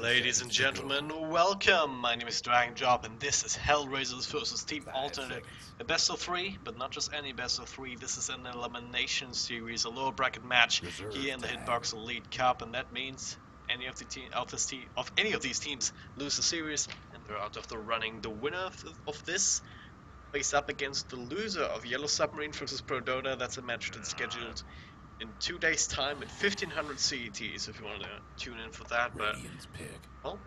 Ladies and gentlemen, welcome! My name is Dragon Job and this is HellRaisers versus Team Alternate. A best of three, but not just any best of three. This is an elimination series, a lower bracket match here in the Hitbox Elite Cup, and that means any of any of these teams lose the series and they're out of the running. The winner of this face up against the loser of Yellow Submarine versus Pro Dota. That's a match that's scheduled in 2 days time at 1500 CET, so if you want to tune in for that. But well,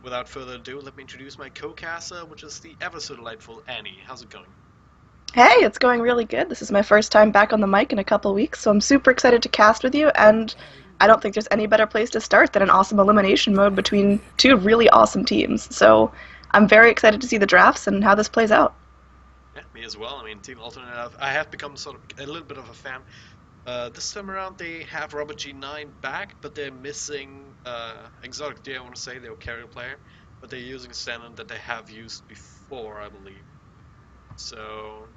without further ado, let me introduce my co-caster, which is the ever so delightful Annie. How's it going? Hey, it's going really good. This is my first time back on the mic in a couple weeks, so I'm super excited to cast with you, and I don't think there's any better place to start than an awesome elimination mode between two really awesome teams. So I'm very excited to see the drafts and how this plays out. Yeah, me as well. I mean, Team Alternate, I have become sort of a little bit of a fan. This time around they have Robert G9 back, but they're missing Exotic D, I want to say, their carrier player, but they're using Shannon that they have used before, I believe. So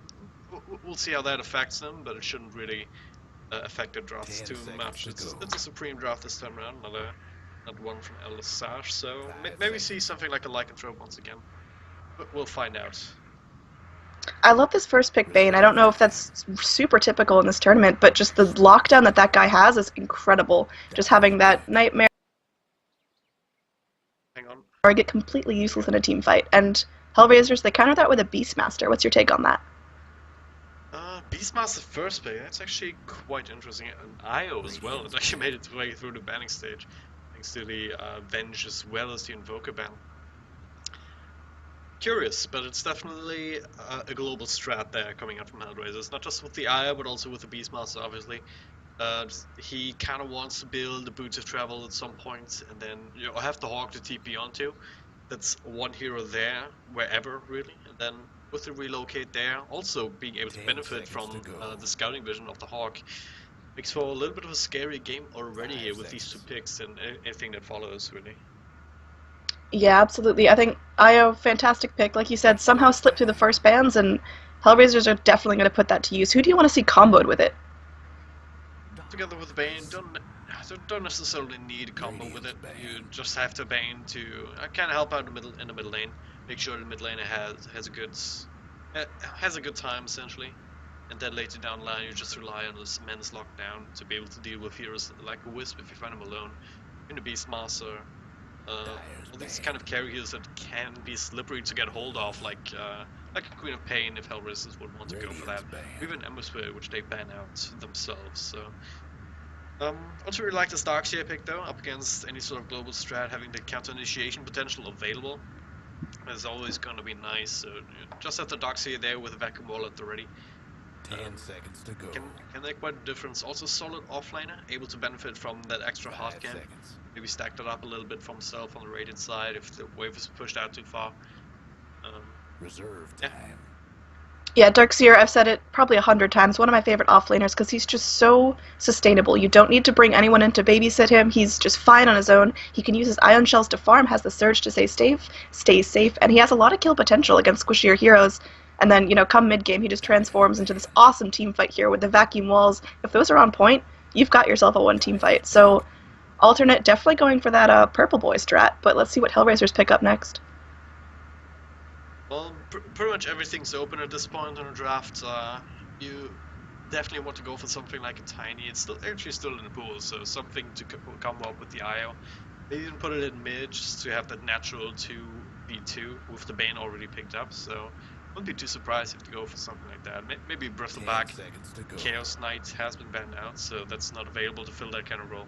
we'll see how that affects them, but it shouldn't really affect their drafts too much. It's a Supreme draft this time around, not one from El Sage, so maybe see something like a Lycanthrope once again, but we'll find out. I love this first pick, Bane. I don't know if that's super typical in this tournament, but just the lockdown that guy has is incredible. Just having that nightmare Hang on. get completely useless in a team fight. And HellRaisers, they counter that with a Beastmaster. What's your take on that? Beastmaster first pick, that's actually quite interesting. And IO as well, it actually made its way through the banning stage, thanks to the Venge as well as the Invoker ban. Curious, but it's definitely a global strat there coming out from HellRaisers, not just with the IO, but also with the Beastmaster, obviously. He kind of wants to build the Boots of Travel at some point, and then you have the Hawk to TP onto. That's one hero there, wherever, really. And then with the relocate there, also being able to benefit from the scouting vision of the Hawk, makes for a little bit of a scary game already here with these two picks and anything that follows, really. Yeah, absolutely. I think IO, fantastic pick. Like you said, somehow slipped through the first bans, and HellRaisers are definitely going to put that to use. Who do you want to see comboed with it? Together with Bane, don't necessarily need a combo with it. You just have to Bane to kind of help out in the middle lane. Make sure the mid laner has a good time essentially, and then later down the line you just rely on this men's lockdown to be able to deal with heroes like a Wisp if you find him alone. In the Beastmaster, all these kind of carry heroes that can be slippery to get hold of, like a Queen of Pain if Hellraisers would want to go for that. Even Ember Spirit, which they ban out themselves. So also really like this Darkseer pick though, up against any sort of global strat, having the counter initiation potential available is always going to be nice. So just have the Darkseer there with a vacuum wall at the ready. 10 seconds to go. Can make quite a difference. Also solid offlaner, able to benefit from that extra hard camp. Maybe stack that up a little bit for himself on the radiant side if the wave is pushed out too far. Reserve time. Yeah, Darkseer, I've said it probably 100 times, one of my favorite offlaners because he's just so sustainable. You don't need to bring anyone in to babysit him. He's just fine on his own. He can use his Ion Shells to farm, has the Surge to stay safe, and he has a lot of kill potential against squishier heroes. And then, you know, come mid-game, he just transforms into this awesome team fight here with the vacuum walls. If those are on point, you've got yourself a one-team fight. So, Alternate definitely going for that Purple Boy strat, but let's see what HellRaisers pick up next. Well, pretty much everything's open at this point in the draft. You definitely want to go for something like a Tiny. It's actually still in the pool, so something to come up with the IO. They didn't put it in mid just to have that natural 2v2 with the Bane already picked up, so wouldn't be too surprised if they go for something like that. Maybe Bristleback. Chaos Knight has been banned out, so that's not available to fill that kind of role.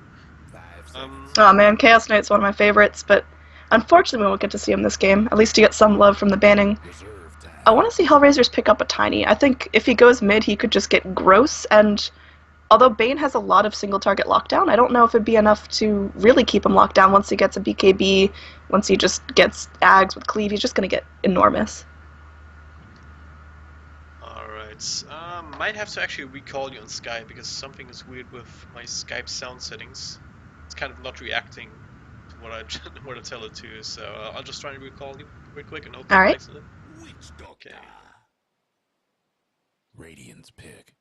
Oh man, Chaos Knight's one of my favorites, but unfortunately we won't get to see him this game, at least to get some love from the banning. I want to see HellRaisers pick up a Tiny. I think if he goes mid, he could just get gross, and although Bane has a lot of single target lockdown, I don't know if it'd be enough to really keep him locked down once he gets a BKB, once he just gets Ags with Cleave, he's just going to get enormous. Might have to actually recall you on Skype because something is weird with my Skype sound settings. It's kind of not reacting to what I tell it to, so I'll just try and recall you real quick and hope that makes it. Okay. Radiant's pick.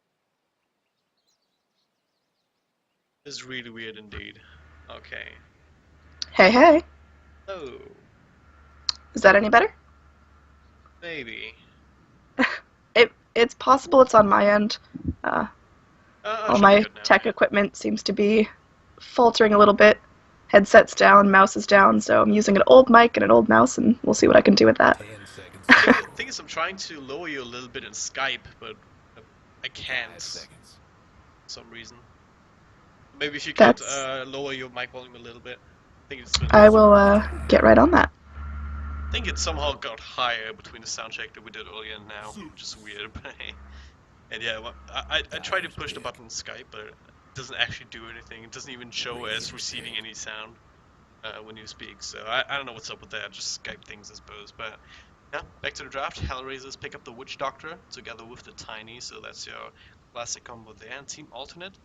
This is really weird indeed. Okay. Hey, hey. Oh, Is that any better? maybe. It's possible it's on my end. All Should be my good now. tech Yeah. equipment seems to be faltering a little bit. Headset's down, mouse is down, so I'm using an old mic and an old mouse, and we'll see what I can do with that. 10 seconds to go. Thing is, I'm trying to lower you a little bit in Skype, but I 5 can't seconds. for some reason. Maybe if you could That's- lower your mic volume a little bit. I think it's been. I will get right on that. I think it somehow got higher between the sound check that we did earlier and now, which is weird. But and yeah, well, I tried to push the button in Skype, but it doesn't actually do anything. It doesn't even show as receiving any sound when you speak. So I don't know what's up with that. Just Skype things, I suppose. But yeah, back to the draft. HellRaisers pick up the Witch Doctor together with the Tiny, so that's your classic combo there. And Team Alternate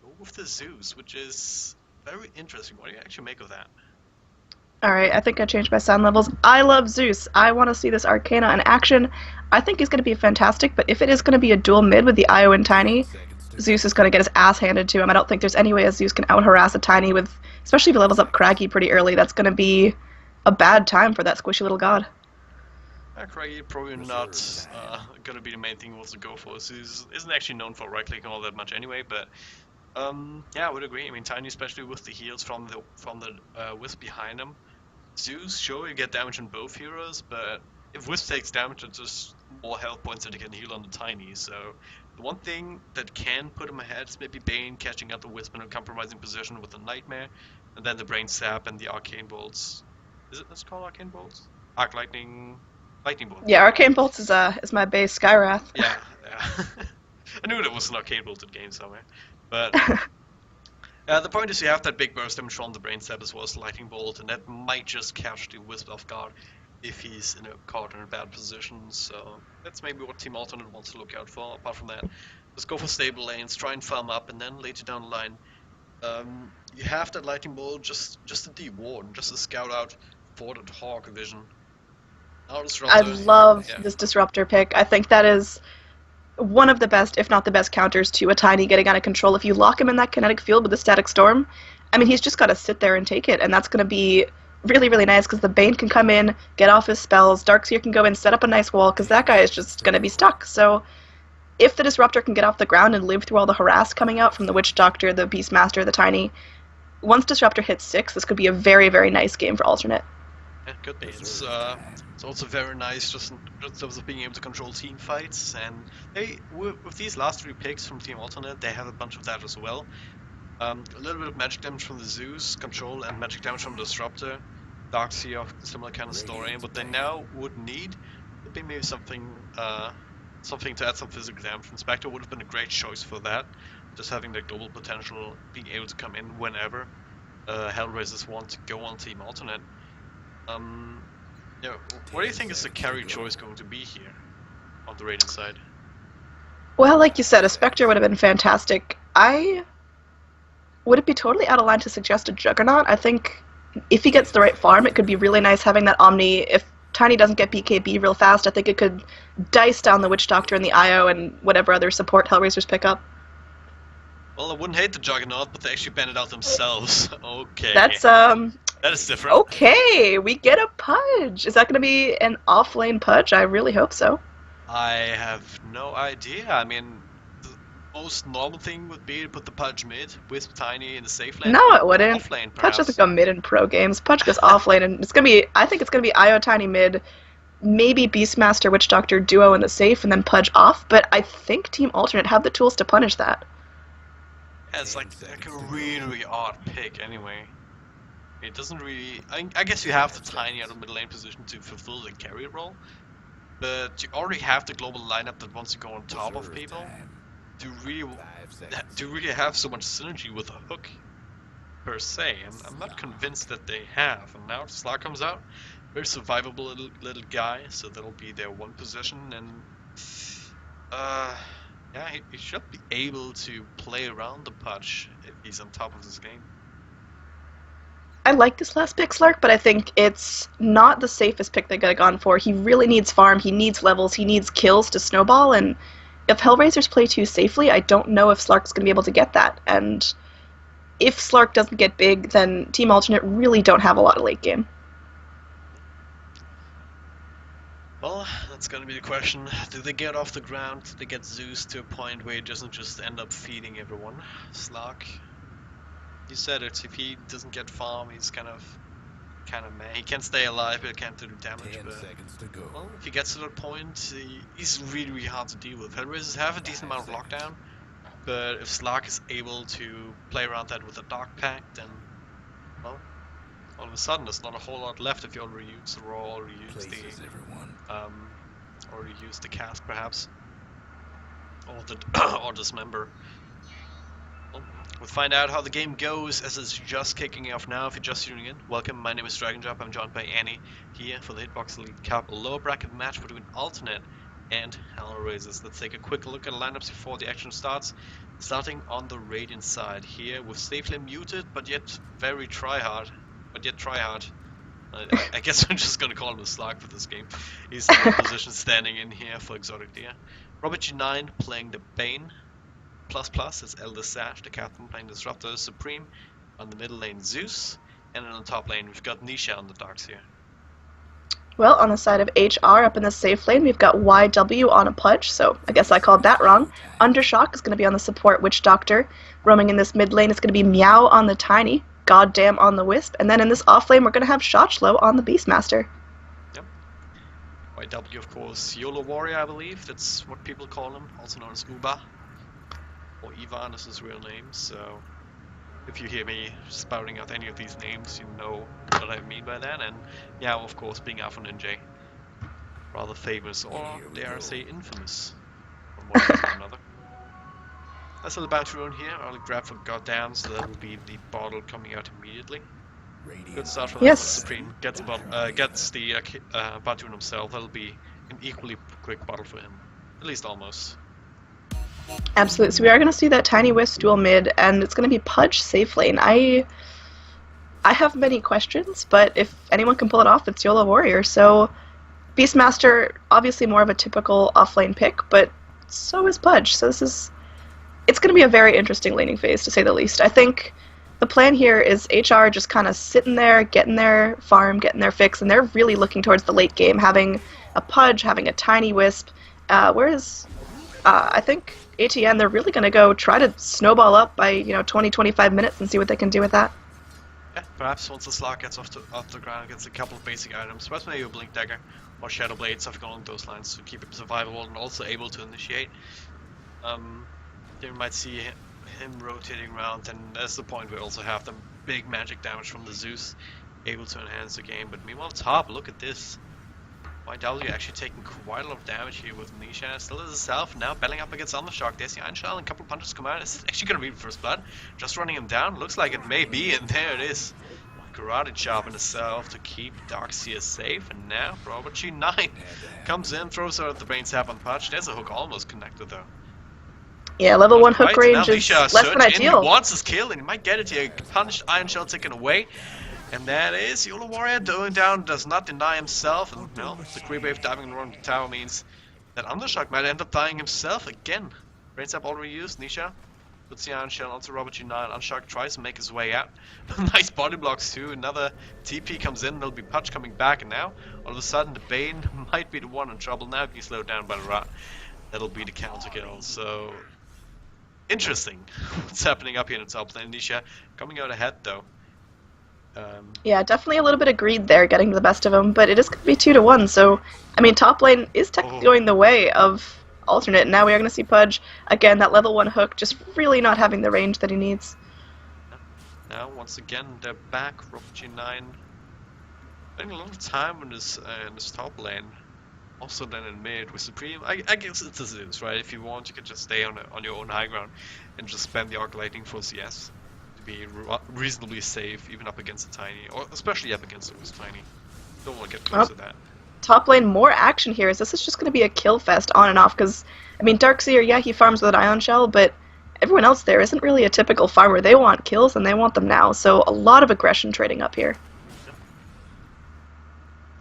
go with the Zeus, which is very interesting. What do you actually make of that? Alright, I think I changed my sound levels. I love Zeus. I want to see this Arcana in action. I think he's going to be fantastic, but if it is going to be a dual mid with the Io and Tiny, Zeus is going to get his ass handed to him. I don't think there's any way a Zeus can out-harass a Tiny with, especially if he levels up Craggy pretty early. That's going to be a bad time for that squishy little god. Craggy probably not gonna be the main thing he wants to go for. So he isn't actually known for right-clicking all that much anyway, but yeah, I would agree. I mean, Tiny, especially with the heals from the Wisp behind him. Zeus, sure, you get damage on both heroes, but if Wisp takes damage, it's just more health points that he can heal on the Tiny. So the one thing that can put him ahead is maybe Bane catching out the Wisp in a compromising position with the Nightmare, and then the Brain Sap and the Arcane Bolts. Is it that's called Arcane Bolts? Lightning Bolt. Yeah, Arcane Bolts is my base Skywrath. Yeah. I knew there was an Arcane Bolted game somewhere. But the point is you have that big burst damage from the Brain Sap as well as the Lightning Bolt, and that might just catch the Wisp off guard if he's caught in a bad position. So that's maybe what Team Alternate wants to look out for. Apart from that, just go for stable lanes, try and farm up, and then later down the line, you have that Lightning Bolt just to de-ward, just to scout out for the Hawk vision. I love this Disruptor pick. I think that is one of the best, if not the best, counters to a Tiny getting out of control. If you lock him in that kinetic field with the Static Storm, I mean, he's just got to sit there and take it, and that's going to be really, really nice, because the Bane can come in, get off his spells, Darkseer can go in, set up a nice wall, because that guy is just going to be stuck. So if the Disruptor can get off the ground and live through all the harass coming out from the Witch Doctor, the Beastmaster, the Tiny, once Disruptor hits 6, this could be a very, very nice game for Alternate. Yeah, could be. It's also very nice just in terms of being able to control team fights, and with these last 3 picks from Team Alternate, they have a bunch of that as well. A little bit of magic damage from the Zeus, control, and magic damage from the Disruptor. Darkseer, similar kind of story, and what they now would need would be maybe something to add some physical damage. Inspector would have been a great choice for that, just having the global potential, being able to come in whenever HellRaisers want to go on Team Alternate. Yeah, what do you think is the carry choice going to be here on the Radiant side? Well, like you said, a Spectre would have been fantastic. Would it be totally out of line to suggest a Juggernaut? I think if he gets the right farm, it could be really nice having that Omni. If Tiny doesn't get BKB real fast, I think it could dice down the Witch Doctor and the IO and whatever other support HellRaisers pick up. Well, I wouldn't hate the Juggernaut, but they actually banned it out themselves. Okay. That is different. Okay, we get a Pudge. Is that going to be an off-lane Pudge? I really hope so. I have no idea. I mean, the most normal thing would be to put the Pudge mid with Tiny in the safe lane. No, it wouldn't. Off-lane, Pudge doesn't go mid in pro games. Pudge goes off-lane, and I think it's going to be Io Tiny mid, maybe Beastmaster Witch Doctor duo in the safe, and then Pudge off, but I think Team Alternate have the tools to punish that. Yeah, it's like a really odd pick anyway. It doesn't really... I guess you have the Tiny out of mid lane position to fulfill the carry role, but you already have the global lineup that wants to go on top of people to really have so much synergy with a hook per se. I'm not convinced that they have. And now Slar comes out, very survivable little guy, so that'll be their one position, and yeah, he should be able to play around the Pudge if he's on top of his game. I like this last pick, Slark, but I think it's not the safest pick they could have gone for. He really needs farm, he needs levels, he needs kills to snowball, and if HellRaisers play too safely, I don't know if Slark's going to be able to get that. And if Slark doesn't get big, then Team Alternate really don't have a lot of late game. Well, that's gonna be the question. Do they get off the ground? Do they get Zeus to a point where he doesn't just end up feeding everyone? Slark, you said it. If he doesn't get farm, he's kind of meh. He can stay alive, but can't do damage. 10 But seconds to go. well, if he gets to that point, he's really, really hard to deal with. HellRaisers have a decent amount of lockdown, but if Slark is able to play around that with a Dark Pact, then well, all of a sudden there's not a whole lot left if you already use the raw or use Places, everyone. the cast perhaps, or the or dismember. Well, we'll find out how the game goes as it's just kicking off now. If you're just tuning in, welcome. My name is Dragondrop. I'm joined by Annie here for the Hitbox Elite Cup, a lower bracket match between Alternate and HellRaisers. Let's take a quick look at the lineups before the action starts. Starting on the Radiant side here with Safely muted, but yet very tryhard. I guess I'm just gonna call him a Slark for this game. He's in the position standing in here for Exotic Deer. Robert G9 playing the Bane. ++ is Elder Sash, the captain, playing Disruptor Supreme. On the middle lane, Zeus. And then on the top lane, we've got Nisha on the darks here. Well, on the side of HR up in the safe lane, we've got YW on a Pudge, so I guess I called that wrong. Undershock is going to be on the support Witch Doctor. Roaming in this mid lane is going to be Meow on the Tiny, Goddamn on the Wisp, and then in this off lane we're going to have Shotchlow on the Beastmaster. Yep. YW, of course, YOLO Warrior, I believe. That's what people call him, also known as Uba. Or Ivan is his real name, so if you hear me spouting out any of these names, you know what I mean by that. And yeah, of course, being Alpha Ninja, rather famous, or dare I say infamous, from one way to another. That's the bounty rune here. I'll grab for Goddamn, so that will be the bottle coming out immediately. Good start from Yes. Supreme. Gets the bounty rune himself. That'll be an equally quick bottle for him, at least almost. Absolutely. So we are going to see that Tiny Wisp dual mid, and it's going to be Pudge safe lane. I have many questions, but if anyone can pull it off, it's YOLO Warrior. So Beastmaster, obviously more of a typical offlane pick, but so is Pudge. So it's going to be a very interesting laning phase, to say the least. I think the plan here is HR just kind of sitting there, getting their farm, getting their fix, and they're really looking towards the late game, having a Pudge, having a Tiny Wisp, whereas I think ATN, they're really going to go try to snowball up by 20-25 minutes and see what they can do with that. Yeah, perhaps once the Slark gets off the ground, gets a couple of basic items, perhaps maybe a Blink Dagger or Shadow Blade, something along those lines to keep him survivable and also able to initiate. You might see him rotating around, and that's the point where we also have the big magic damage from the Zeus, able to enhance the game. But meanwhile, top, look at this. YW actually taking quite a lot of damage here with Nisha. Still is herself, now battling up against Undershock. There's the Iron Shell, and a couple of punches come out. It's actually going to be the first blood. Just running him down. Looks like it may be, and there it is. Karate chop in itself to keep Darkseer safe. And now Robert G9 comes in, throws her at the brain sap on Pudge. There's a hook almost connected though. Yeah, level 1 hook range now is Nisha less than ideal. He wants his kill, and he might get it here. Punished Iron Shell taken away. And that is YOLO Warrior going down, does not deny himself, and no, the creep wave diving around the tower means that Undershock might end up dying himself again. Brain sap already used, Nisha puts the Iron Shell onto Robert G9. Undershock tries to make his way out. Nice body blocks too, another TP comes in, there'll be Pudge coming back, and now, all of a sudden, the Bane might be the one in trouble now, being slowed down by the Rat. That'll be the counter kill, so interesting what's happening up here in the top lane. Nisha coming out ahead though. Yeah, definitely a little bit of greed there, getting to the best of him, but it is going to be 2-1, so, I mean, top lane is technically going the way of Alternate, and now we are going to see Pudge, again, that level 1 hook, just really not having the range that he needs. Now, once again, they're back, Robert G9, spending a lot of time in this top lane, also then in mid with Supreme. I guess it's a Zeus, right? If you want, you can just stay on your own high ground, and just spam the Arc Lightning for CS. Be reasonably safe, even up against the Tiny, or especially up against the Tiny. Don't want to get close to that. Top lane, more action here, as this is just going to be a kill fest on and off, because, I mean, Darkseer, yeah, he farms with an Ion Shell, but everyone else there isn't really a typical farmer. They want kills, and they want them now, so a lot of aggression trading up here. Yep.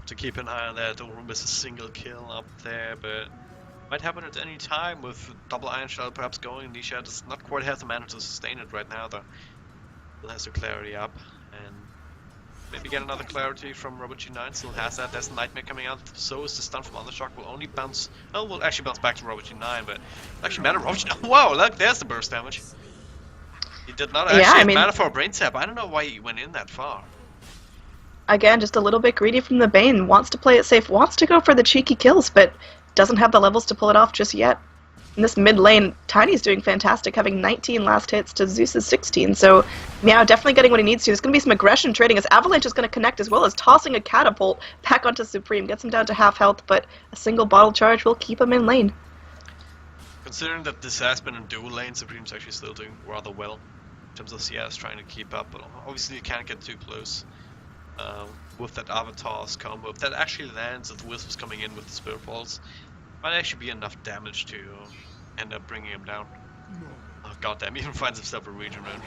To keep an eye on that, don't miss a single kill up there, but might happen at any time with double Iron Shell perhaps going. Nisha does not quite have the mana to sustain it right now, though. Has the clarity up, and We get another clarity from Robert G9, still has that. There's Nightmare coming out, so is the stun from Undershock. Will only bounce, oh, will actually bounce back to Robert G9, but actually matter Robert G9. Wow, look, there's the burst damage. He did not actually have mana for a brain tap. I don't know why he went in that far. Again, just a little bit greedy from the Bane. Wants to play it safe, wants to go for the cheeky kills, but doesn't have the levels to pull it off just yet. In this mid lane, Tiny's doing fantastic, having 19 last hits to Zeus's 16, so Meow definitely getting what he needs to. There's going to be some aggression trading as Avalanche is going to connect as well as tossing a catapult back onto Supreme. Gets him down to half health, but a single bottle charge will keep him in lane. Considering that this has been in dual lane, Supreme's actually still doing rather well in terms of CS trying to keep up, but obviously you can't get too close with that Avatar's combo. If that actually lands, if the Wisps coming in with the Spirit Balls, might actually be enough damage to end up bringing him down. Oh goddamn, he even finds himself a region rune.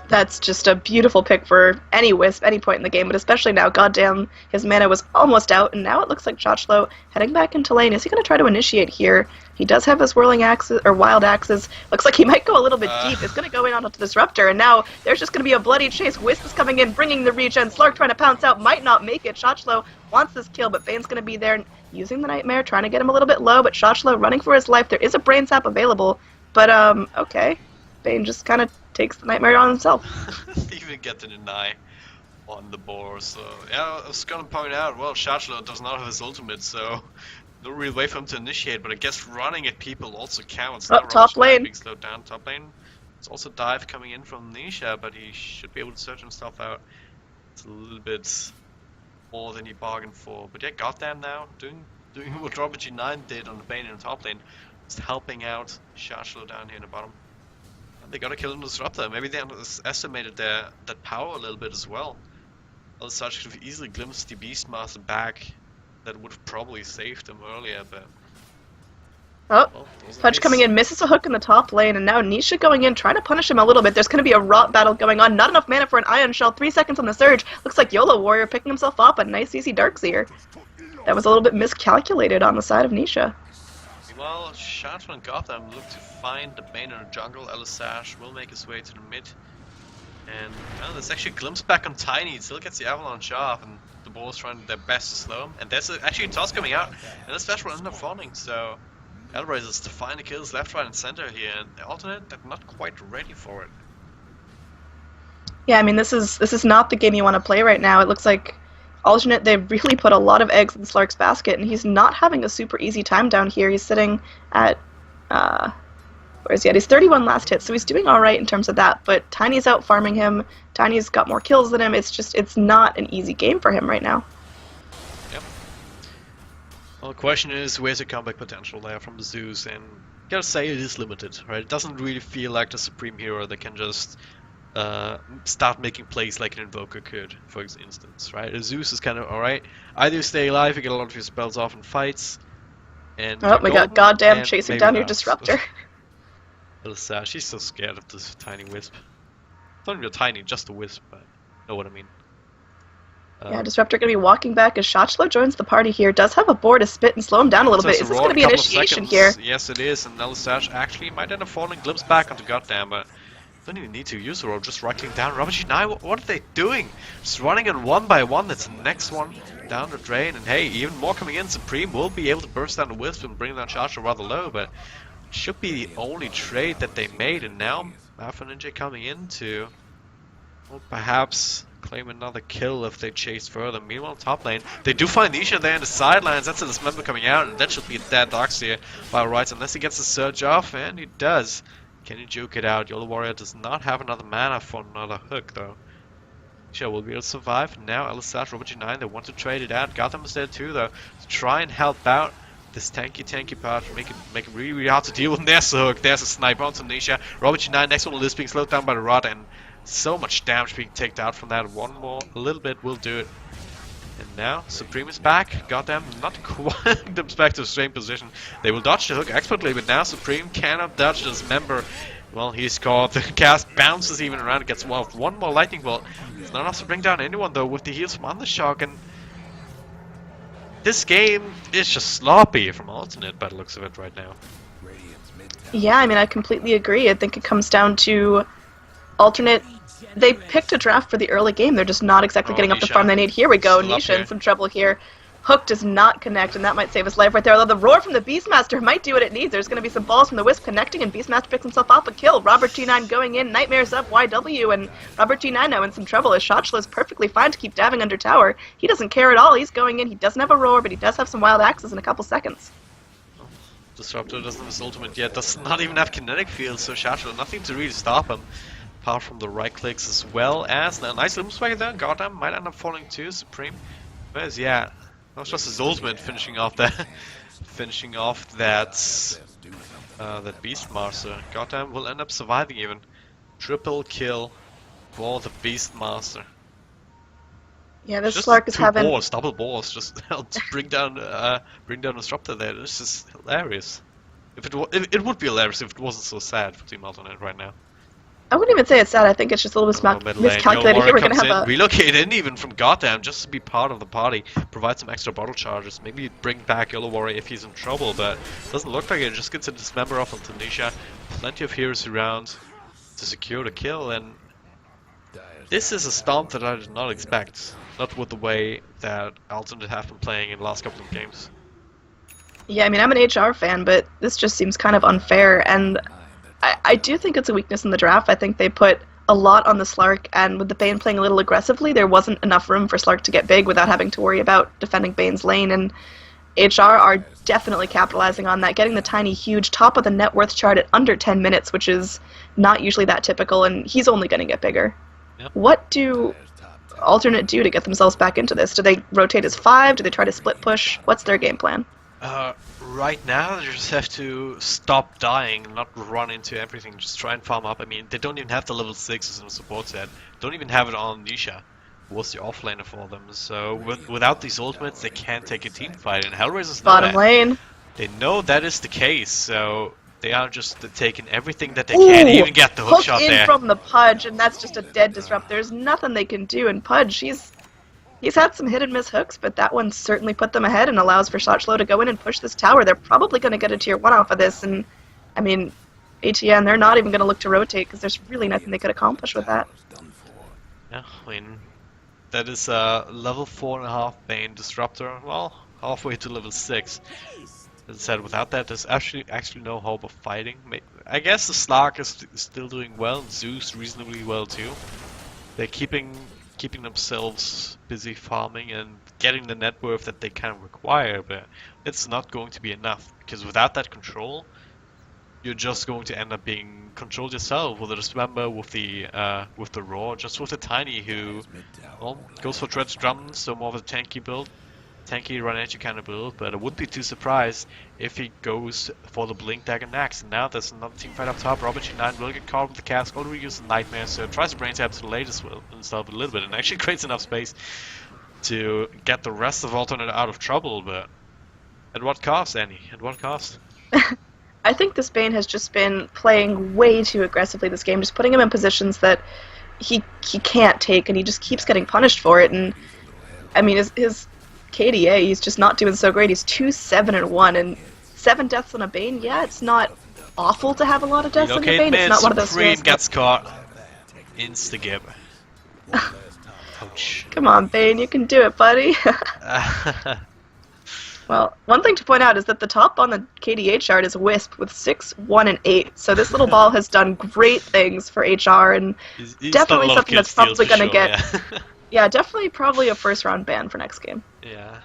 That's just a beautiful pick for any Wisp, any point in the game, but especially now. Goddamn, his mana was almost out, and now it looks like Chochlo heading back into lane. Is he going to try to initiate here? He does have his whirling axes, or wild axes. Looks like he might go a little bit deep. He's going to go in on the Disruptor, and now there's just going to be a bloody chase. Wisp is coming in, bringing the regen. Slark trying to pounce out, might not make it. Chochlo wants this kill, but Bane's going to be there using the Nightmare, trying to get him a little bit low, but Chochlo running for his life. There is a Brain Sap available, but okay. Bane just kind of takes the Nightmare on himself. Even get to deny on the board, so yeah, I was gonna point out, well, Chochlo does not have his ultimate, so no real way for him to initiate, but I guess running at people also counts. Oh, top lane. Being slowed down, top lane. It's also dive coming in from Nisha, but he should be able to search himself out. It's a little bit more than he bargained for, but yeah, goddamn now, doing what Robert G9 did on the Bane in the top lane, just helping out Chochlo down here in the bottom. They gotta kill him Disruptor. Maybe they underestimated that power a little bit as well. Else such could have easily glimpsed the Beastmaster back. That would have probably saved him earlier, but... Oh, well, Fudge coming in, misses a hook in the top lane, and now Nisha going in, trying to punish him a little bit. There's going to be a rot battle going on. Not enough mana for an Ion Shell. 3 seconds on the Surge. Looks like YOLO Warrior picking himself up. A nice easy Darkseer. That was a little bit miscalculated on the side of Nisha. Well, Shantman and Gotham look to find the Bane in the jungle. Elisash will make his way to the mid. And there's actually a glimpse back on Tiny. It still gets the Avalanche off, and the Bulls trying their best to slow him. And there's actually a toss coming out, and this Flash will end up falling. So, HellRaisers to find the kills left, right, and center here. And the alternate, they're not quite ready for it. Yeah, I mean, this is not the game you want to play right now. It looks like Alternate, they really put a lot of eggs in Slark's basket, and he's not having a super easy time down here. He's sitting at, where is he at? He's 31 last hit, so he's doing alright in terms of that, but Tiny's out farming him. Tiny's got more kills than him. It's not an easy game for him right now. Yep. Well, the question is, where's the comeback potential there from Zeus? And gotta say, it is limited, right? It doesn't really feel like the Supreme Hero that can just start making plays like an Invoker could, for instance, right? Zeus is kind of alright. Either you stay alive, you get a lot of your spells off in fights, and oh, we got goddamn chasing down your Disruptor. Elsa, she's so scared of this tiny wisp. It's not even tiny, just a wisp, but you know what I mean. Yeah, Disruptor gonna be walking back as Chochlo joins the party here. Does have a board to spit and slow him down a little bit. Is this gonna be initiation here? Yes, it is, and Elisash actually might end up falling, glimpse back onto Goddamn, but don't even need to use the roll, just rifling down. Robert G9, what are they doing? Just running in one by one. That's the next one down the drain. And hey, even more coming in. Supreme will be able to burst down the Wisp and bring down Chochlo rather low, but it should be the only trade that they made. And now Alpha Ninja coming in to, well, perhaps claim another kill if they chase further. Meanwhile, top lane, they do find Nisha there in the sidelines. That's a Dismember coming out, and that should be a dead Darkseer by all rights, unless he gets the Surge off, and he does. Can you juke it out? YOLO Warrior does not have another mana for another hook, though. Sure, will be able to survive. Now, Elisash, Robert G9, they want to trade it out. Gotham is there too, though, to try and help out this tanky part, make it really, really hard to deal with. And there's the hook, there's a sniper onto Nisha. Robert G9, next one is being slowed down by the rod, and so much damage being taken out from that. One more, a little bit will do it. And now, Supreme is back. Goddamn, not quite them back to the same position. They will dodge the hook expertly, but now Supreme cannot dodge this member. Well, he's caught. The cast bounces even around, gets one more lightning bolt. It's not enough to bring down anyone, though, with the heals from Undershock. And this game is just sloppy from Alternate by the looks of it right now. Yeah, I mean, I completely agree. I think it comes down to Alternate They picked a draft for the early game. They're just not exactly getting up the Nisha. farm they need. Here we go. Still up Nisha in here. some trouble here. Hook does not connect, and that might save his life right there. Although the roar from the Beastmaster might do what it needs. There's going to be some balls from the Wisp connecting, and Beastmaster picks himself off a kill. Robert G9 going in, Nightmares up, YW, and Robert G9 now in some trouble as Shotchla is perfectly fine to keep diving under tower. He doesn't care at all. He's going in. He doesn't have a roar, but he does have some wild axes in a couple seconds. Disruptor doesn't have his ultimate yet, does not even have kinetic field, so Shotchla nothing to really stop him. Apart from the right clicks as well as a nice little swagger there. Goddamn, might end up falling too. Supreme. Where's yeah? That was just his ultimate finishing off that that Beastmaster. Goddamn, will end up surviving even. Triple kill for the Beastmaster. Yeah, this Just Slark is two having... boars, double boars, just helped bring down Disruptor there. This is hilarious. If it would be hilarious if it wasn't so sad for Team Alternate right now. I wouldn't even say it's sad. I think it's just a little bit miscalculated. Here we're going to have a... relocate in even from Goddamn just to be part of the party, provide some extra bottle charges, maybe bring back Yellow Warrior if he's in trouble, but doesn't look like it. Just gets a dismember off onto Nisha. Plenty of heroes around to secure the kill, and this is a stomp that I did not expect. Not with the way that Alternate have been playing in the last couple of games. Yeah, I mean, I'm an HR fan, but this just seems kind of unfair, and I do think it's a weakness in the draft. I think they put a lot on the Slark, and with the Bane playing a little aggressively, there wasn't enough room for Slark to get big without having to worry about defending Bane's lane, and HR are definitely capitalizing on that, getting the tiny, huge top of the net worth chart at under 10 minutes, which is not usually that typical, and he's only going to get bigger. Yep. What do Alternate do to get themselves back into this? Do they rotate as 5? Do they try to split push? What's their game plan? Right now, they just have to stop dying, not run into everything, just try and farm up. I mean, they don't even have the level 6s in the support set. Don't even have it on Nisha, who was the offlaner for them. So without these ultimates, they can't take a team fight. And HellRaisers know Bottom that. lane. They know that is the case, so they are just taking everything that they can, even get the hook shot in there. From the Pudge, and that's just a dead disrupt. There's nothing they can do, and Pudge, he's had some hit and miss hooks, but that one certainly put them ahead and allows for Shotchla to go in and push this tower. They're probably going to get a tier 1 off of this, and I mean, ATN, they're not even going to look to rotate because there's really nothing they could accomplish with that. Yeah, I mean, that is a level 4.5 Bane Disruptor, well, halfway to level 6. As I said, without that, there's actually no hope of fighting. I guess the Slark is still doing well, and Zeus reasonably well too. They're keeping themselves busy farming and getting the net worth that they can require, but it's not going to be enough, because without that control, you're just going to end up being controlled yourself with a dismember, with the roar, just with the tiny who, well, goes for Dredge Drum, so more of a tanky build. Tanky run edge kind of build, but I wouldn't be too surprised if he goes for the Blink Dagger next. And now there's another team fight up top. Robert G9 will get caught with the cask, already used the Nightmare, so tries to brain tap to the latest will himself a little bit, and actually creates enough space to get the rest of Alternate out of trouble, but at what cost, Annie? At what cost? I think this Bane has just been playing way too aggressively this game, just putting him in positions that he can't take, and he just keeps getting punished for it, and I mean, his KDA, he's just not doing so great. He's 2-7-1, and 7 deaths on a Bane. Yeah, it's not awful to have a lot of deaths on your Bane. It's not one of those Supreme heroes gets caught. Insta-gib. Ouch. Come on, Bane, you can do it, buddy. Well, one thing to point out is that the top on the KDA chart is Wisp with 6, 1, and 8. So this little ball has done great things for HR, and he's definitely something that's probably going to get... Yeah. Yeah, definitely probably a first-round ban for next game. Yeah.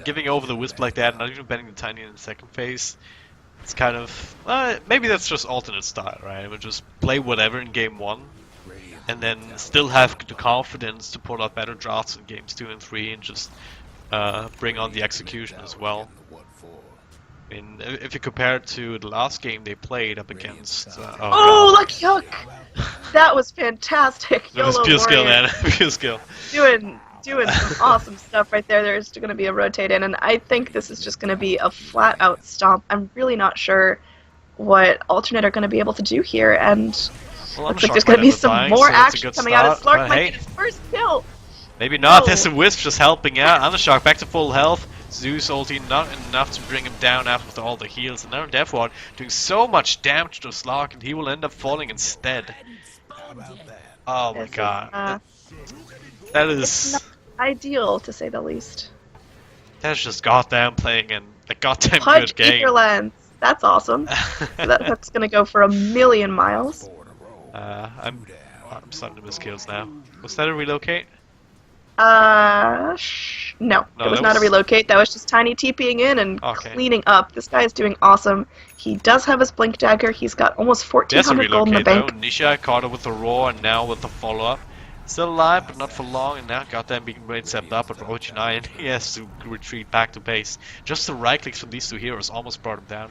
Giving over the Wisp like that, not even banning the Tiny in the second phase, it's kind of... maybe that's just Alternate style, right? We'll just play whatever in game 1, and then still have the confidence to pull out better drafts in games 2 and 3, and just bring on the execution as well. I mean, if you compare it to the last game they played up against... oh, lucky hook! That was fantastic. That was pure skill, man. Pure skill. Doing some awesome stuff right there. There's going to be a rotate in, and I think this is just going to be a flat-out stomp. I'm really not sure what Alternate are going to be able to do here, and looks like there's going to be some more action coming out of Slark. Might get his first kill. Maybe not. There's a Wisp just helping out. Undershock back to full health. Zeus ulti not enough to bring him down after all the heals, and now Deathward doing so much damage to Slark, and he will end up falling instead. Oh my This is, god. That it's not is ideal, to say the least. that's just goddamn playing in a goddamn Pudge good game. Ether Lens. That's awesome. So that hook's gonna go for 1,000,000 miles. I'm starting to miss kills now. Was that a relocate? No, No, it was that not a was relocate. That was just Tiny TPing in and okay. cleaning up. This guy is doing awesome. He does have his Blink Dagger. He's got almost There's a 1,400 gold in the relocate though. bank. Nisha caught her with the roar and now with the follow up. Still alive, but not for long, and now goddamn being great stepped up, but OG9 he has to retreat back to base. Just the right clicks from these two heroes almost brought him down.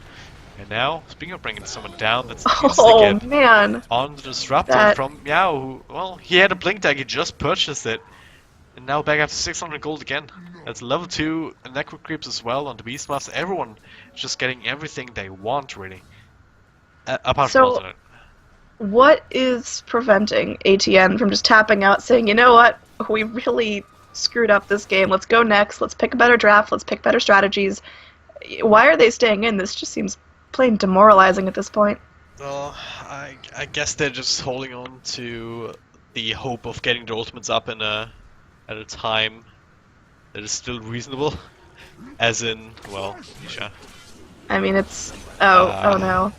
And now, speaking of bringing someone down, that's Oh insta-get man, on the Disruptor that from Meow, who, well, he had a Blink Tag, he just purchased it. And now back after 600 gold again. That's level 2 Necro Creeps as well on the Beastmaster. Everyone just getting everything they want, really. Apart from So- Alternate. what is preventing ATN from just tapping out, saying, you know what, we really screwed up this game. Let's go next. Let's pick a better draft. Let's pick better strategies. Why are they staying in? This just seems plain demoralizing at this point. Well, I guess they're just holding on to the hope of getting the ultimates up in at a time that is still reasonable. As in, well, Nisha. I mean, it's... oh no.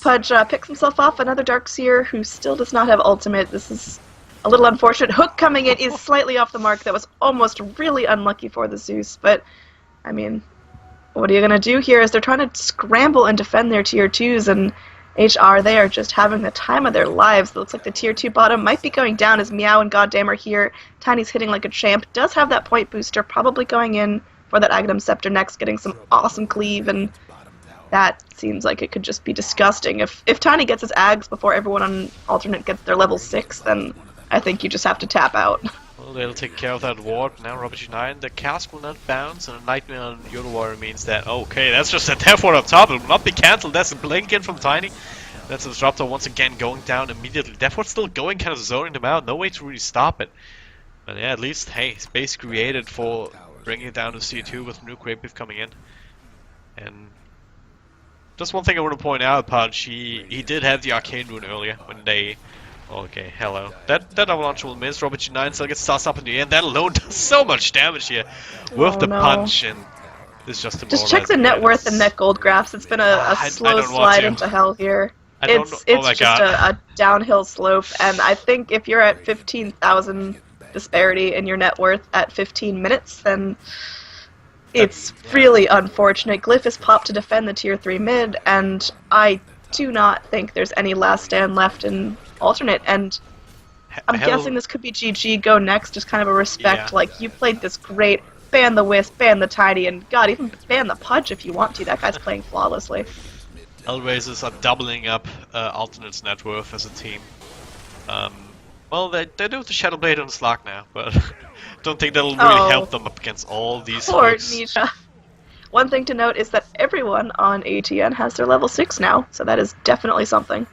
Pudge picks himself off another Darkseer who still does not have ultimate. This is a little unfortunate. Hook coming in is slightly off the mark. That was almost really unlucky for the Zeus, but, I mean, what are you going to do here? Is they're trying to scramble and defend their tier 2s, and HR, they are just having the time of their lives. It looks like the tier 2 bottom might be going down as Meow and Goddamn are here. Tiny's hitting like a champ. Does have that point booster, probably going in for that Aghanim Scepter next, getting some awesome cleave, and that seems like it could just be disgusting. If Tiny gets his Ags before everyone on alternate gets their level 6, then I think you just have to tap out. Well, they'll take care of that ward. Now Robert G9, the cask will not bounce, and a Nightmare on Yoda Warrior means that, okay, that's just a death ward up top. It will not be cancelled. That's a blink in from Tiny. That's a Disruptor once again going down immediately. Death ward's still going, kind of zoning them out. No way to really stop it. But yeah, at least, hey, space created for bringing it down to C2 with new Grape Beef coming in. And just one thing I want to point out, Pudge, he did have the Arcane Rune earlier when they... Okay, hello. That avalanche will miss. Robert G9 still gets tossed up in the end. That alone does so much damage here with the no. punch, and it's just Just check the net worth and net gold graphs. It's been a slow slide into hell here. It's my just God. a downhill slope, and I think if you're at 15,000 disparity in your net worth at 15 minutes, then it's really unfortunate. Glyph is popped to defend the tier 3 mid, and I do not think there's any last stand left in alternate, and I'm guessing this could be GG, go next, just kind of a respect, like, you played this great, ban the Wisp, ban the Tiny, and god, even ban the Pudge if you want to. That guy's playing flawlessly. HellRaisers are doubling up Alternate's net worth as a team. Well, they do the Shadow Blade on Slack now, but don't think that'll really help them up against all these Poor folks. Nisha. One thing to note is that everyone on ATN has their level 6 now, so that is definitely something.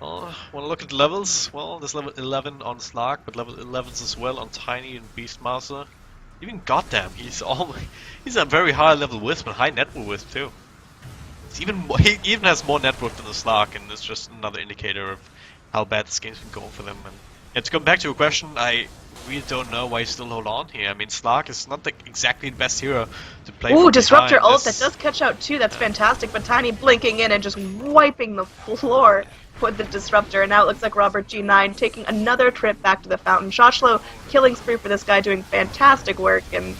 Well, want to look at levels? Well, there's level 11 on Slack, but level 11s as well on Tiny and Beastmaster. Even Goddamn, he's a very high level Wisp and high net worth Wisp too. He even has more net worth than the Slack, and it's just another indicator of how bad this game's been going for them. And to come back to your question, I really don't know why you still hold on here. I mean, Slack is not exactly the best hero to play. Ooh, Disruptor ult, that does catch out too, that's fantastic, but Tiny blinking in and just wiping the floor with the Disruptor, and now it looks like Robert G9 taking another trip back to the fountain. Shoshlo, killing spree for this guy, doing fantastic work, and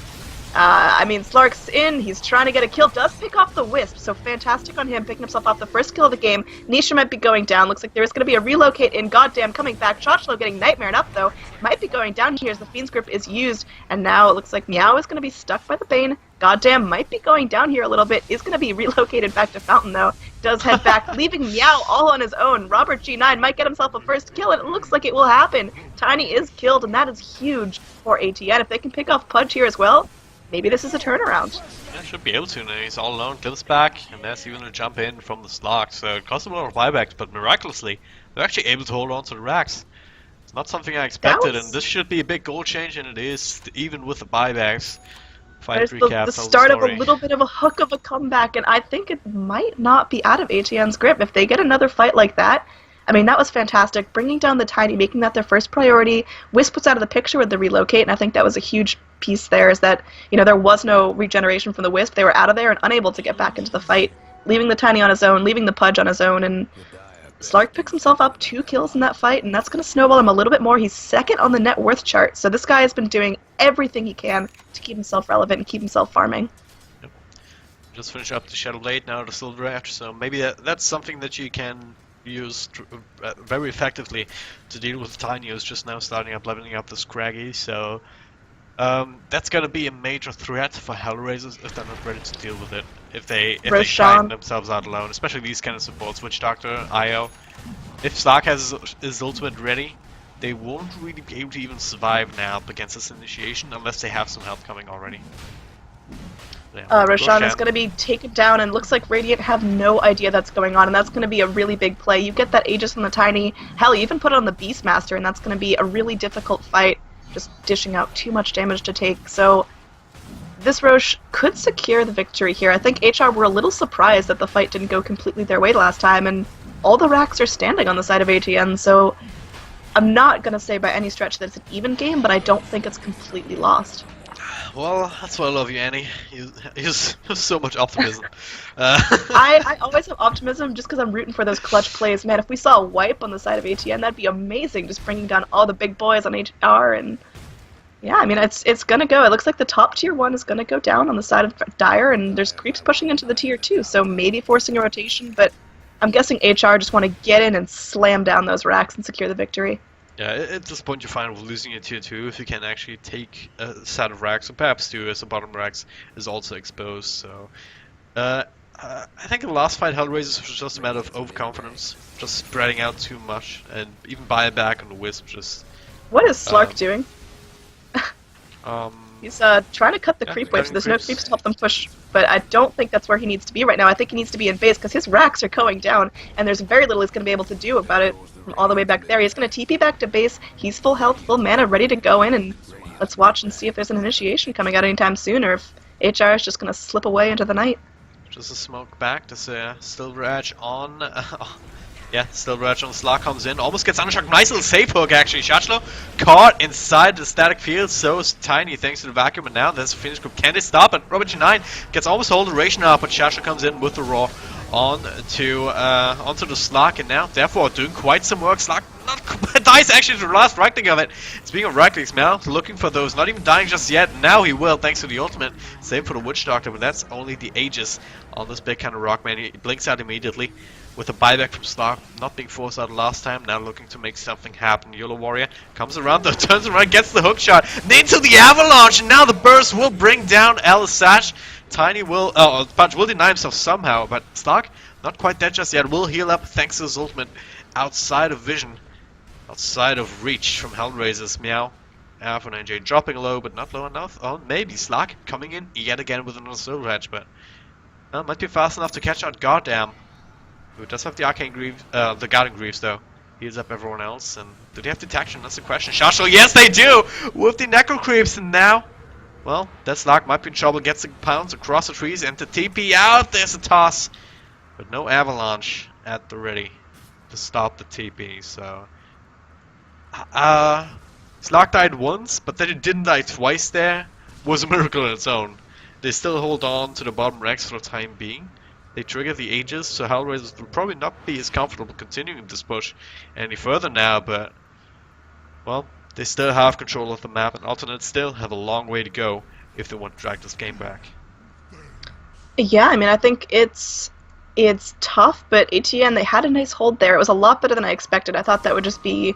I mean, Slark's in, he's trying to get a kill, does pick off the Wisp, so fantastic on him, picking himself off the first kill of the game. Nisha might be going down, looks like there's going to be a relocate in, Goddamn coming back. Shoshlo getting nightmared up though, might be going down here as the Fiend's Grip is used, and now it looks like Meow is going to be stuck by the Bane. Goddamn might be going down here a little bit, is going to be relocated back to Fountain though, does head back, leaving Meow all on his own. Robert G9 might get himself a first kill, and it looks like it will happen. Tiny is killed, and that is huge for ATN. If they can pick off Pudge here as well, maybe this is a turnaround. Yeah, should be able to now. He's all alone, Glimpse back, and there's even a jump in from the Slack, so it cost them a lot of buybacks, but miraculously, they're actually able to hold on to the racks. It's not something I expected, and this should be a big goal change, and it is, even with the buybacks. There's the start of a little bit of a hook of a comeback, and I think it might not be out of ATN's grip. If they get another fight like that, I mean, that was fantastic. Bringing down the Tiny, making that their first priority. Wisp was out of the picture with the relocate, and I think that was a huge piece there, is that, you know, there was no regeneration from the Wisp. They were out of there and unable to get back into the fight, leaving the Tiny on his own, leaving the Pudge on his own, and Slark picks himself up 2 kills in that fight, and that's going to snowball him a little bit more. He's second on the net worth chart, so this guy has been doing everything he can to keep himself relevant and keep himself farming. Yep. Just finish up the Shadow Blade, now the Silver Edge, so maybe that's something that you can use very effectively to deal with Tiny, who's just now starting up leveling up the Scraggy, so that's going to be a major threat for HellRaisers if they're not ready to deal with it. If they find themselves out alone, especially these kind of supports, Witch Doctor, IO. If Slark has his ultimate ready, they won't really be able to even survive now against this initiation unless they have some help coming already. Roshan is going to be taken down, and looks like Radiant have no idea that's going on, and that's going to be a really big play. You get that Aegis on the Tiny, hell, you even put it on the Beastmaster, and that's going to be a really difficult fight, just dishing out too much damage to take. So this Roche could secure the victory here. I think HR were a little surprised that the fight didn't go completely their way last time, and all the racks are standing on the side of ATN, so I'm not going to say by any stretch that it's an even game, but I don't think it's completely lost. Well, that's why I love you, Annie. He's so much optimism. I always have optimism just because I'm rooting for those clutch plays. Man, if we saw a wipe on the side of ATN, that'd be amazing. Just bringing down all the big boys on HR, and yeah, I mean, it's gonna go. It looks like the top tier 1 is gonna go down on the side of Dire, and there's creeps pushing into the tier 2, so maybe forcing a rotation, but I'm guessing HR just want to get in and slam down those racks and secure the victory. Yeah, at this point you find with losing a tier 2 if you can actually take a set of racks, or perhaps 2 as the bottom racks is also exposed, so... I think in the last fight HellRaisers was just a matter of overconfidence, just spreading out too much, and even buying back on the Wisp just... What is Slark doing? He's trying to cut the creep wave, so there's no creeps to help them push, but I don't think that's where he needs to be right now. I think he needs to be in base, because his racks are going down, and there's very little he's going to be able to do about it from all the way back there. He's going to TP back to base, he's full health, full mana, ready to go in, and let's watch and see if there's an initiation coming out anytime soon, or if HR is just going to slip away into the night. Just a smoke back, just a Silver Edge on... yeah, Silver Edge on Slark comes in, almost gets unshocked. Nice little safe hook actually. Shachlo caught inside the static field, so is Tiny thanks to the vacuum, and now there's a finish group. Can they stop it? Robert G9 gets almost hold duration up, but Shachlo comes in with the raw onto the Slark, and now therefore doing quite some work. Slark not dies actually to the last right click of it. Speaking of right clicks, now looking for those, not even dying just yet. Now he will thanks to the ultimate. Same for the Witch Doctor, but that's only the Aegis on this big kind of rock man. He blinks out immediately with a buyback from Slark, not being forced out last time, now looking to make something happen. YOLO Warrior comes around though, turns around, gets the hook shot, into the avalanche, and now the burst will bring down Sash. Tiny will, Punch will deny himself somehow, but Slark, not quite dead just yet, will heal up thanks to his ultimate, outside of vision, outside of reach from HellRaisers. Meow. For 9J dropping low, but not low enough. Oh, maybe Slark coming in yet again with another Silver Edge, but might be fast enough to catch out Goddamn. Who does have the Arcane Greaves, the Guardian Greaves though. Heals up everyone else, and do they have detection? That's the question. Shashel, yes they do! With the Necro Creeps, and now, well, that Slark might be in trouble, gets the pounds across the trees, and to TP out, there's a toss. But no Avalanche at the ready to stop the TP, so... Slark died once, but that it didn't die twice there was a miracle on its own. They still hold on to the bottom racks for the time being. They trigger the Aegis, so HellRaisers will probably not be as comfortable continuing this push any further now, but, well, they still have control of the map, and Alternates still have a long way to go if they want to drag this game back. Yeah, I mean, I think it's tough, but ATN, they had a nice hold there. It was a lot better than I expected. I thought that would just be,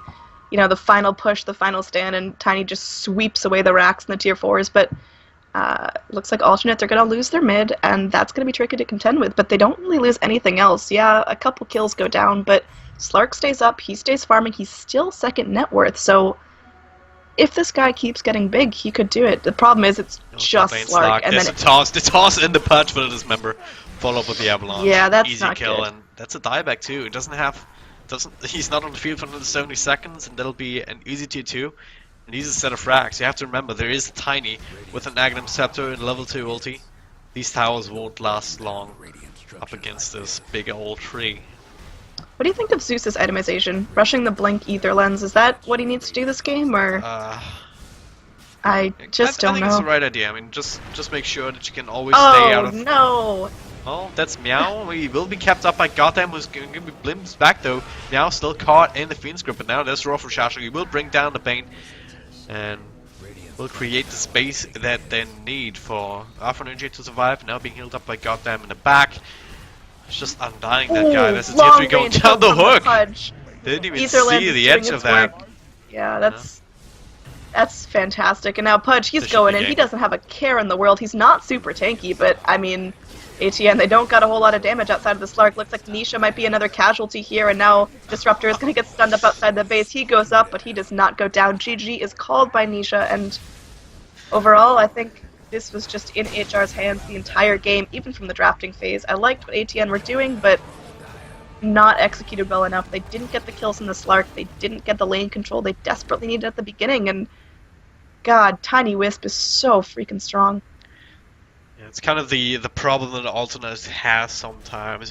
you know, the final push, the final stand, and Tiny just sweeps away the racks in the tier 4s, but looks like Alternates are going to lose their mid, and that's going to be tricky to contend with, but they don't really lose anything else. Yeah, a couple kills go down, but Slark stays up, he stays farming, he's still second net worth, so if this guy keeps getting big, he could do it. The problem is it's just Slark, and then the toss in the punch for the Dismember, follow up with the Avalanche. Yeah, that's easy not kill, good. and that's a dieback too. It he's not on the field for another 70 seconds, and that'll be an easy tier 2. And he's a set of frags. You have to remember, there is Tiny with an Aghanim Scepter and level 2 ulti. These towers won't last long up against this big old tree. What do you think of Zeus's itemization? Rushing the blink ether lens, is that what he needs to do this game, or I just I don't think it's the know. right idea. I mean, just make sure that you can always stay out Oh of. no! Oh, that's Meow. He will be kept up by Gotham, who's going to be blimps back though. Meow still caught in the Fiend's grip, but now there's Raw for Shasha. He will bring down the Bane and will create the space that they need for Alpha Energy to survive. Now being healed up by Gotham in the back. It's just undying that guy. There's a tier 3 going down the hook. Pudge. Didn't even Ether lens see is the doing edge its of that. work. Yeah, that's fantastic. And now Pudge, he's This should going be in. game. He doesn't have a care in the world. He's not super tanky, but I mean, ATN, they don't got a whole lot of damage outside of the Slark. Looks like Nisha might be another casualty here, and now Disruptor is going to get stunned up outside the base. He goes up, but he does not go down. GG is called by Nisha, and overall, I think this was just in HR's hands the entire game, even from the drafting phase. I liked what ATN were doing, but not executed well enough. They didn't get the kills in the Slark. They didn't get the lane control they desperately needed at the beginning, and God, Tiny Wisp is so freaking strong. Yeah, it's kind of the problem that alternates has sometimes.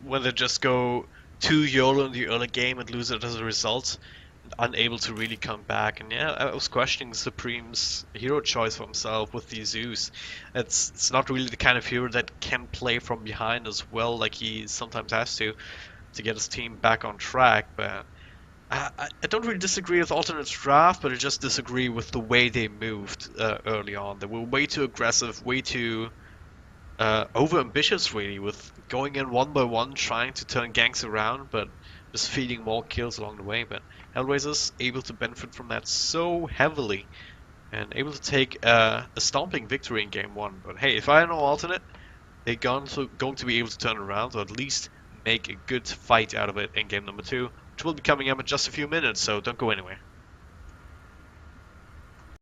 When they just go too YOLO in the early game and lose it as a result, and unable to really come back. And yeah, I was questioning Supreme's hero choice for himself with the Zeus. It's not really the kind of hero that can play from behind as well, like he sometimes has to get his team back on track. But I don't really disagree with Alternate's draft, but I just disagree with the way they moved early on. They were way too aggressive, way too over-ambitious, really, with going in one by one, trying to turn ganks around, but just feeding more kills along the way. But HellRaisers able to benefit from that so heavily, and able to take a stomping victory in game 1. But hey, if I know Alternate, they're going to be able to turn it around, or at least make a good fight out of it in game number 2, which will be coming up in just a few minutes, so don't go anywhere.